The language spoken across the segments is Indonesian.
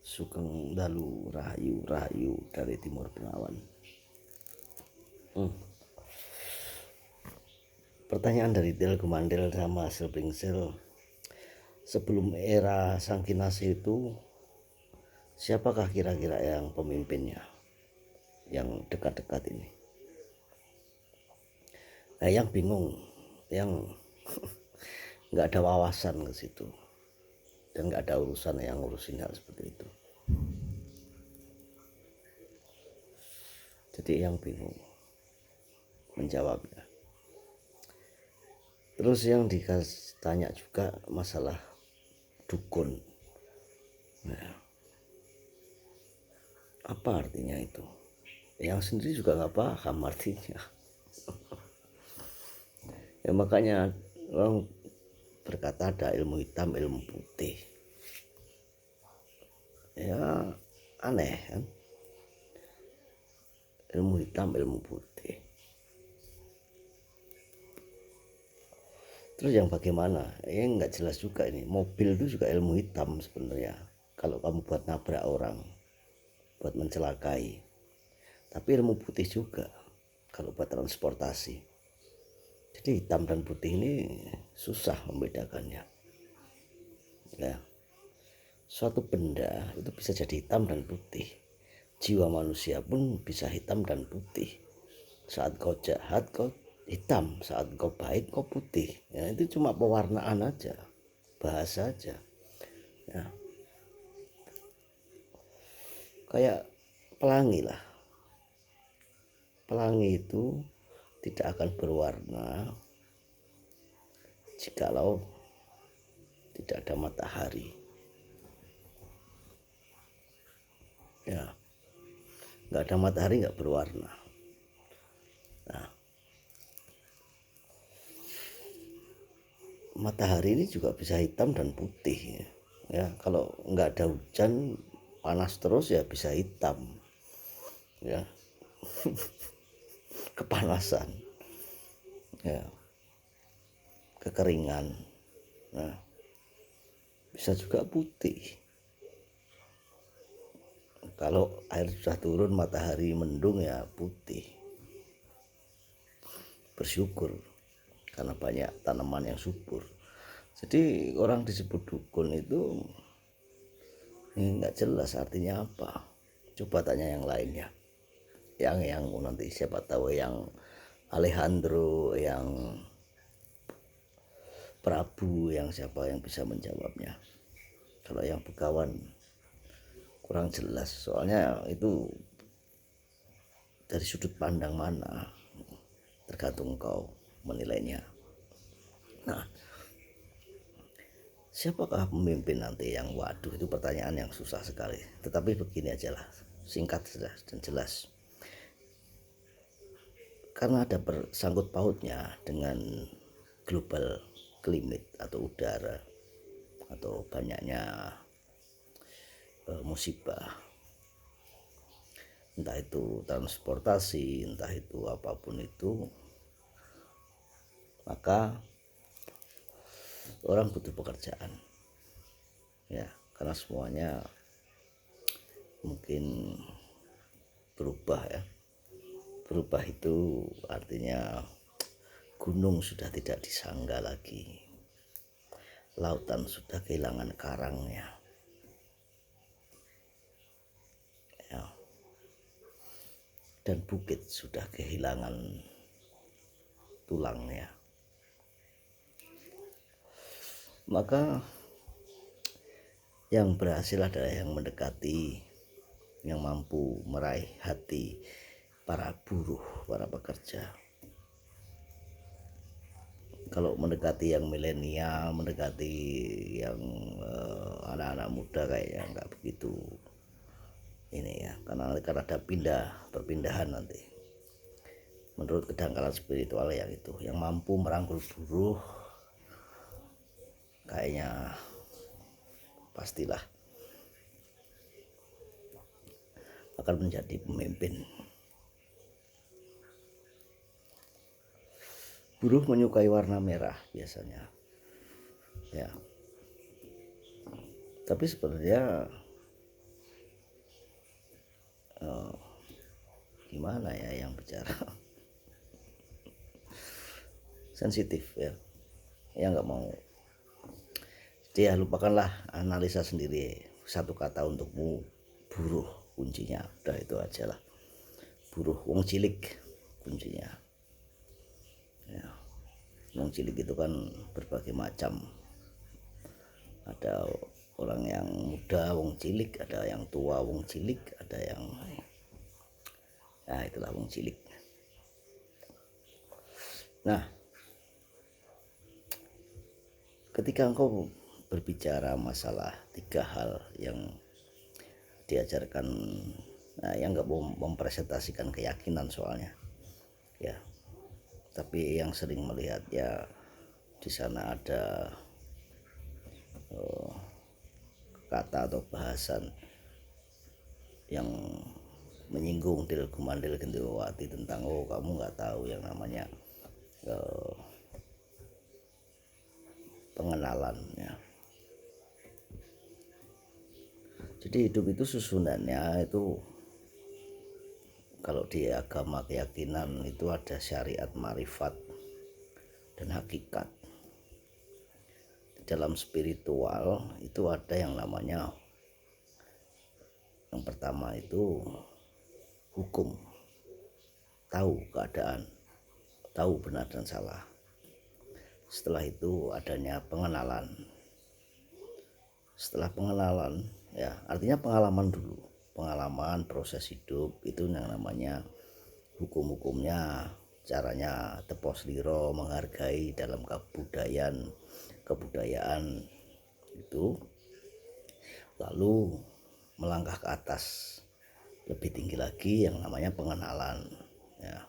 Sugeng Dalu Rahayu Rahayu dari Timur Bengawan. Pertanyaan dari Del Gumandel sama Silpingsel. Sebelum era Sang Kinasih itu, siapakah kira-kira yang pemimpinnya yang dekat-dekat ini? Nah, yang bingung, yang nggak ada wawasan ke situ dan nggak ada urusan yang ngurusin hal seperti itu. Jadi yang bingung menjawabnya. Terus yang ditanya juga masalah dukun. Nah, apa artinya itu? Yang sendiri juga nggak paham artinya. Ya makanya orang berkata ada ilmu hitam, ilmu putih. Ya aneh kan? Ilmu hitam, ilmu putih. Terus yang bagaimana? Ya nggak jelas juga ini. Mobil itu juga ilmu hitam sebenarnya. Kalau kamu buat nabrak orang, buat mencelakai. Tapi ilmu putih juga kalau buat transportasi. Jadi hitam dan putih ini susah membedakannya. Ya, suatu benda itu bisa jadi hitam dan putih. Jiwa manusia pun bisa hitam dan putih. Saat kau jahat kau hitam, saat kau baik kau putih. Ya, itu cuma pewarnaan aja, bahasa aja. Ya, kayak pelangi lah. Pelangi itu tidak akan berwarna jikalau tidak ada matahari. Ya, nggak ada matahari nggak berwarna. Nah, matahari ini juga bisa hitam dan putih. Ya, kalau nggak ada hujan panas terus ya bisa hitam. Ya, kepanasan. Ya, kekeringan. Nah, bisa juga putih. Kalau air sudah turun matahari mendung ya putih. Bersyukur karena banyak tanaman yang subur. Jadi orang disebut dukun itu nggak jelas artinya apa. Coba tanya yang lainnya. Yang nanti siapa tahu yang Alejandro, yang Prabu, yang siapa yang bisa menjawabnya. Kalau yang Begawan kurang jelas, soalnya itu dari sudut pandang mana, tergantung kau menilainya. Nah, siapakah pemimpin nanti yang waduh itu pertanyaan yang susah sekali. Tetapi begini aja lah, singkat dan jelas. Karena ada bersangkut pautnya dengan global climate atau udara atau banyaknya musibah, entah itu transportasi, entah itu apapun itu, maka orang butuh pekerjaan. Ya, karena semuanya mungkin berubah ya. Berubah itu artinya gunung sudah tidak disangga lagi, lautan sudah kehilangan karangnya ya, dan bukit sudah kehilangan tulangnya. Maka yang berhasil adalah yang mendekati, yang mampu meraih hati para buruh, para pekerja. Kalau mendekati yang milenial, mendekati yang anak-anak muda kayaknya nggak begitu ini ya, karena ada perpindahan nanti. Menurut kedangkalan spiritual yang itu, yang mampu merangkul buruh kayaknya pastilah akan menjadi pemimpin. Buruh menyukai warna merah biasanya ya, tapi sebenarnya gimana ya yang bicara sensitif ya nggak mau. Jadi ya lupakanlah, analisa sendiri. Satu kata untukmu, buruh kuncinya. Udah itu aja lah. Buruh, wong cilik kuncinya. Ya, wong cilik itu kan berbagai macam. Ada orang yang muda, wong cilik, ada yang tua, wong cilik, ada yang itulah wong cilik. Nah, ketika engkau berbicara masalah 3 hal yang diajarkan, yang nggak mau mempresentasikan keyakinan soalnya ya, tapi yang sering melihat ya di sana ada kata atau bahasan yang menyinggung Dil Gumandil Gendewati tentang kamu nggak tahu yang namanya pengenalan ya. Jadi hidup itu susunannya itu, kalau di agama keyakinan itu ada syariat, marifat, dan hakikat. Di dalam spiritual itu ada yang namanya, yang pertama itu hukum, tahu keadaan, tahu benar dan salah. Setelah itu adanya pengenalan. Setelah pengenalan ya artinya pengalaman dulu, pengalaman proses hidup itu yang namanya hukum-hukumnya, caranya tepos liro, menghargai dalam kebudayaan itu. Lalu melangkah ke atas lebih tinggi lagi yang namanya pengenalan ya.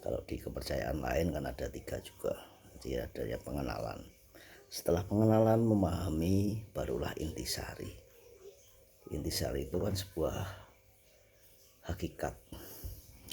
Kalau di kepercayaan lain kan ada 3 juga, jadi adanya pengenalan. Setelah pengenalan, memahami, barulah intisari. Intisari itu kan sebuah hakikat.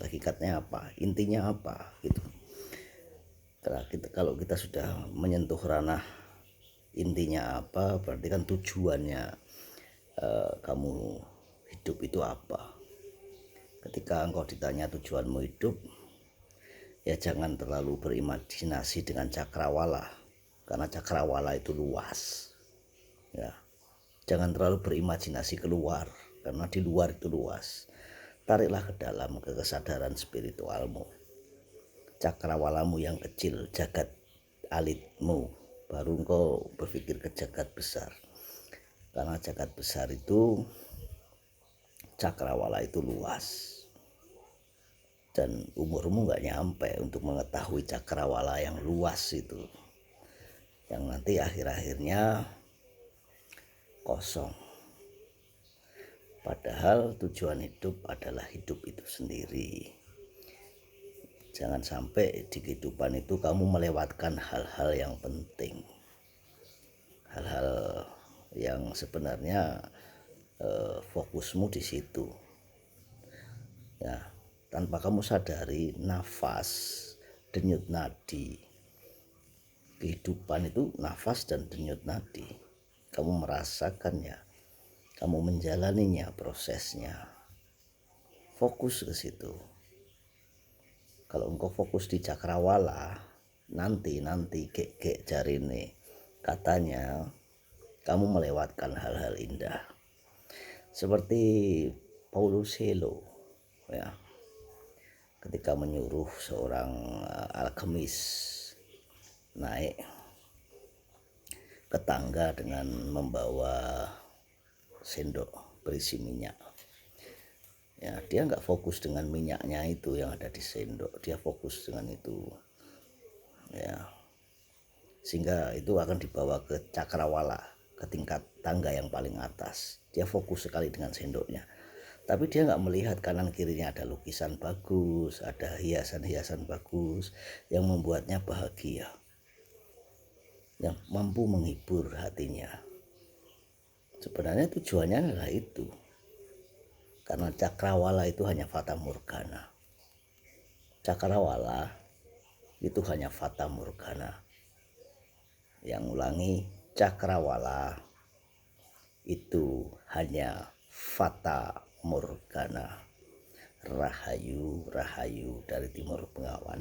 Hakikatnya apa? Intinya apa? Gitu. Kalau kita sudah menyentuh ranah intinya apa, berarti kan tujuannya kamu hidup itu apa. Ketika engkau ditanya tujuanmu hidup, ya jangan terlalu berimajinasi dengan cakrawala, karena cakrawala itu luas ya. Jangan terlalu berimajinasi keluar, karena di luar itu luas. Tariklah ke dalam, ke kesadaran spiritualmu, cakrawalamu yang kecil, jagat alitmu, baru engkau berpikir ke jagat besar. Karena jagat besar itu, cakrawala itu luas, dan umurmu nggak nyampe untuk mengetahui cakrawala yang luas itu, yang nanti akhir-akhirnya kosong. Padahal tujuan hidup adalah hidup itu sendiri. Jangan sampai di kehidupan itu kamu melewatkan hal-hal yang penting, hal-hal yang sebenarnya fokusmu di situ ya. Tanpa kamu sadari, nafas, denyut nadi kehidupan itu, nafas dan denyut nadi, kamu merasakannya, kamu menjalaninya, prosesnya, fokus ke situ. Kalau engkau fokus di cakrawala, nanti kek jarine katanya kamu melewatkan hal-hal indah. Seperti Paulus Helo ya, ketika menyuruh seorang alkemis naik ke tangga dengan membawa sendok berisi minyak ya, dia nggak fokus dengan minyaknya itu yang ada di sendok, dia fokus dengan itu ya, sehingga itu akan dibawa ke cakrawala, ke tingkat tangga yang paling atas. Dia fokus sekali dengan sendoknya, tapi dia nggak melihat kanan kirinya ada lukisan bagus, ada hiasan-hiasan bagus yang membuatnya bahagia, yang mampu menghibur hatinya. Sebenarnya tujuannya adalah itu, karena cakrawala itu hanya fata morgana. Cakrawala itu hanya fata morgana. Yang ulangi, cakrawala itu hanya fata morgana. Rahayu, Rahayu dari Timur Bengawan.